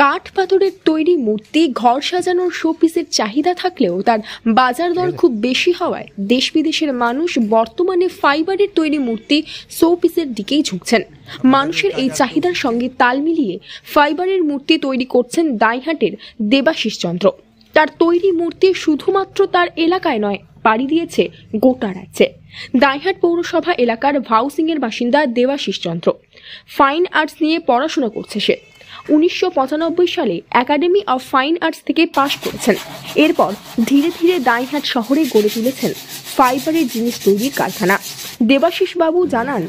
কাঠ পাথরের তৈরি মূর্তি ঘর সাজানোর শোপিসের চাহিদা থাকলেও তার বাজার দর খুব বেশি হওয়ায় দেশ বিদেশের মানুষ বর্তমানে ফাইবারের তৈরি মূর্তি শোপিসের দিকেই ঝুঁকছেন। মানুষের এই চাহিদার সঙ্গে তাল মিলিয়ে ফাইবারের মূর্তি তৈরি করছেন দাইহাটের দেবাশিস চন্দ্র। তার তৈরি মূর্তি শুধুমাত্র তার এলাকায় নয়, পাড়ি দিয়েছে গোটা রাজ্যে। দাইহাট পৌরসভা এলাকার ভাউসিং এর বাসিন্দা দেবাশিস চন্দ্র ফাইন আর্টস নিয়ে পড়াশোনা করছে। সে 1995 সালে একাডেমি অফ ফাইন আর্টস থেকে পাশ করেছেন। এরপর ধীরে ধীরে দাইহাট শহরে গড়ে তুলেছেন ফাইবারের জিনিস তৈরির কারখানা। দেবাশিস বাবু জানান,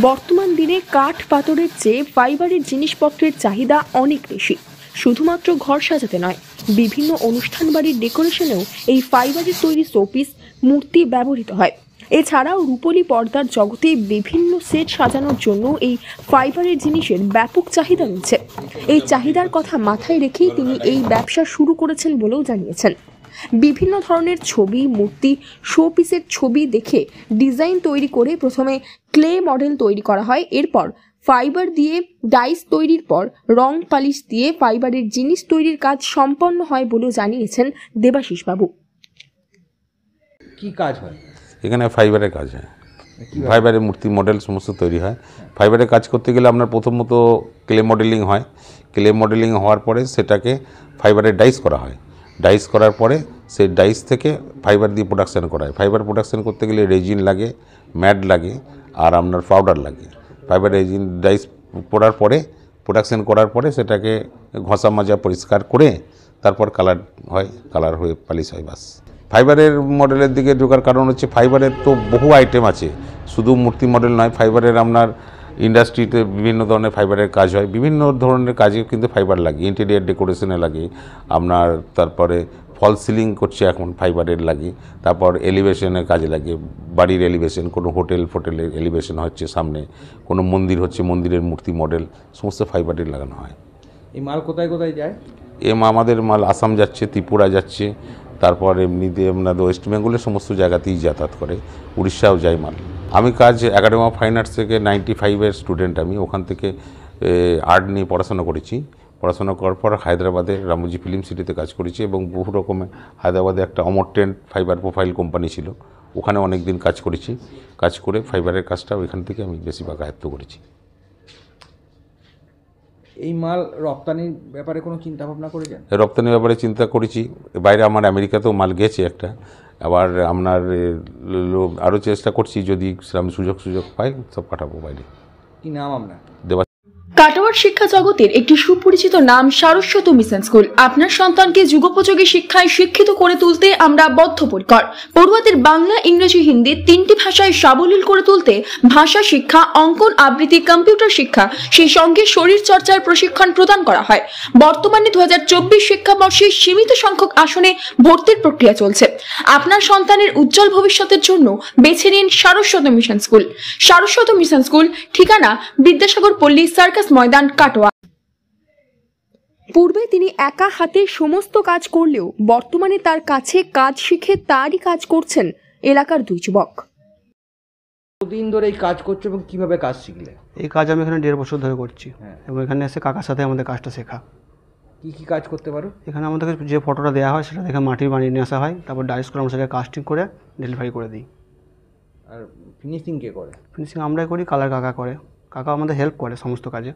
বর্তমান দিনে কাঠ পাথরের চেয়ে ফাইবারের জিনিসপত্রের চাহিদা অনেক বেশি। শুধুমাত্র ঘর সাজাতে নয়, বিভিন্ন অনুষ্ঠান বাড়ির ডেকোরেশনেও এই ফাইবারের তৈরি শোপিস মূর্তি ব্যবহৃত হয়। এছাড়াও রূপলী পর্দার জগতে বিভিন্ন সেট সাজানোর জন্য এই ফাইবারের জিনিসের ব্যাপক চাহিদা রয়েছে। এই চাহিদার কথা মাথায় রেখেই তিনি এই ব্যবসা শুরু করেছেন বলেও জানিয়েছেন। বিভিন্ন ধরনের ছবি, মূর্তি, শোপিসের ছবি দেখে ডিজাইন তৈরি করে প্রথমে ক্লে মডেল তৈরি করা হয়। এরপর ফাইবার দিয়ে ডাইস তৈরির পর রং পালিশ দিয়ে ফাইবারের জিনিস তৈরির কাজ সম্পন্ন হয় বলেও জানিয়েছেন দেবাশিস বাবু। কি কাজ হয় এখানে? ফাইবারের কাজ হয়, ফাইবারের মূর্তি মডেল সমস্ত তৈরি হয়। ফাইবারের কাজ করতে গেলে আপনার প্রথমত ক্লে মডেলিং হয়। ক্লে মডেলিং হওয়ার পরে সেটাকে ফাইবারের ডাইস করা হয়। ডাইস করার পরে সেই ডাইস থেকে ফাইবার দিয়ে প্রোডাকশান করা হয়। ফাইবার প্রোডাকশান করতে গেলে রেজিন লাগে, ম্যাট লাগে, আর আপনার পাউডার লাগে। ফাইবার রেজিন ডাইস পড়ার পরে প্রোডাকশান করার পরে সেটাকে ঘষা মাজা পরিষ্কার করে তারপর কালার হয়, কালার হয়ে পালিশ হয়। বাস ফাইবারের মডেলের দিকে ঢোকার কারণ হচ্ছে ফাইবারের তো বহু আইটেম আছে, শুধু মূর্তি মডেল নয়। ফাইবারের আপনার ইন্ডাস্ট্রিতে বিভিন্ন ধরনের ফাইবারের কাজ হয়, বিভিন্ন ধরনের কাজে কিন্তু ফাইবার লাগে। ইন্টেরিয়ার ডেকোরেশনে লাগে আপনার, তারপরে ফল সিলিং করছে এখন ফাইবারের লাগে, তারপর এলিভেশনের কাজে লাগে। বাড়ির এলিভেশন, কোনো হোটেলের এলিভেশন হচ্ছে সামনে, কোনো মন্দির হচ্ছে, মন্দিরের মূর্তি মডেল সমস্ত ফাইবারের লাগানো হয়। এই মাল কোথায় কোথায় যায়? আমাদের মাল আসাম যাচ্ছে, ত্রিপুরা যাচ্ছে, তারপর এমনিতে আপনাদের ওয়েস্ট বেঙ্গলের সমস্ত জায়গাতেই যাতায়াত করে, উড়িষ্যাও যায় মাল। আমি কাজ একাডেমি অফ ফাইন আর্টস থেকে 95-এর স্টুডেন্ট। আমি ওখান থেকে আর্ট নিয়ে পড়াশোনা করেছি। পড়াশোনা করার পর হায়দ্রাবাদে রামোজি ফিল্ম সিটিতে কাজ করেছি এবং বহু রকমের হায়দ্রাবাদে একটা অমর ট্রেন্ড ফাইবার প্রোফাইল কোম্পানি ছিল, ওখানে অনেক দিন কাজ করেছি। কাজ করে ফাইবারের কাজটা ওইখান থেকে আমি বেশিরভাগ আয়ত্ত করেছি। এই মাল রপ্তানির ব্যাপারে কোনো চিন্তা ভাবনা করেছেন? রপ্তানির ব্যাপারে চিন্তা করেছি। বাইরে আমার আমেরিকাতেও মাল গেছে একটা। আবার আপনার আরও চেষ্টা করছি, যদি আমি সুযোগ পাই সব পাঠাবো বাইরে। কি নাম আপনার? কাটোয়ার শিক্ষা জগতের একটি সুপরিচিত নাম সারস্বত মিশন স্কুল। আপনার সন্তানকে যুগোপযোগী শিক্ষায় শিক্ষিত করে তুলতে আমরা বদ্ধপরিকর। পড়ুয়াদের বাংলা, ইংরেজি, হিন্দি 3টি ভাষায় সাবলীল করে তুলতে ভাষা শিক্ষা, অঙ্কন, আবৃত্তি, কম্পিউটার শিক্ষা, সেই সঙ্গে শরীর চর্চার প্রশিক্ষণ প্রদান করা হয়। বর্তমানে 2024 শিক্ষাবর্ষে সীমিত সংখ্যক আসনে ভর্তির প্রক্রিয়া চলছে। আপনার সন্তানের উজ্জ্বল ভবিষ্যতের জন্য বেছে নিন Saraswat mission school. Saraswat mission school ঠিকানা বিদ্যাসাগর পল্লী সার্কাস ময়দান, কাটোয়া। পূর্বে তিনি একা হাতে সমস্ত কাজ করলেও বর্তমানে তার কাছে কাজ শিখে তারই কাজ করছেন এলাকার 2 যুবক। কতদিন ধরে এই কাজ করছো এবং কিভাবে কাজ শিখলে? এই কাজ আমি এখানে 1.5 বছর ধরে করছি এবং এখানে এসে কাকার সাথে আমাদের কাজটা শেখা। কি কি কাজ করতে পারো? এখানে আমাদেরকে যে ফটোটা দেওয়া হয় সেটা দেখে মাটির বানিয়ে নিয়ে আসা হয়, তারপর ডাইস করে আমরা সেটাকে কাস্টিং করে ডেলিভারি করে দিই। আর ফিনিশিং কে করে? ফিনিশিং আমরাই করি, কালার কাকা করে। কাকা আমাদের হেল্প করে সমস্ত কাজে।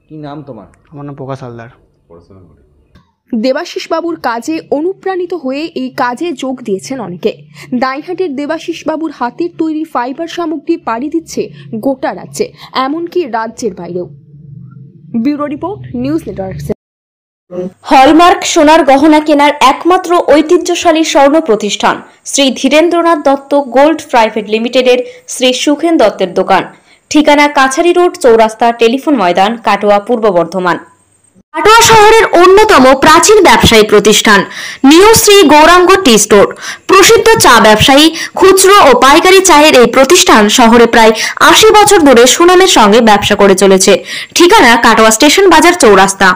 কি নাম তোমার? আমার নাম প্রকাশ হালদার। দেবাশিস বাবুর কাজে অনুপ্রাণিত হয়ে এই কাজে যোগ দিয়েছেন অনেকে। দাইহাটের দেবাশিস বাবুর হাতের তৈরি ফাইবার সামগ্রী পাড়ি দিচ্ছে গোটা রাজ্যে, এমনকি রাজ্যের বাইরেও। Bureau report, news network. Hallmark সোনার গহনা কেনার একমাত্র ঐতিহ্যশালী স্বর্ণ প্রতিষ্ঠান শ্রী ধীরেন্দ্রনাথ দত্ত গোল্ড প্রাইভেট লিমিটেডের শ্রী সুখেন দত্তের দোকান। ঠিকানা কাছারি রোড, চৌরাস্তা, টেলিফোন ময়দান, কাটোয়া, পূর্ব বর্ধমান। কাটোয়া শহরের অন্যতম প্রাচীন ব্যবসায়ী প্রতিষ্ঠান new Shri Gouranga tea store. প্রসিদ্ধ চা ব্যবসায়ী, খুচরো ও পাইকারি চায়ের এই প্রতিষ্ঠান শহরে প্রায় 80 বছর ধরে সুনামের সঙ্গে ব্যবসা করে চলেছে। ঠিকানা কাটোয়া স্টেশন বাজার, চৌরাস্তা।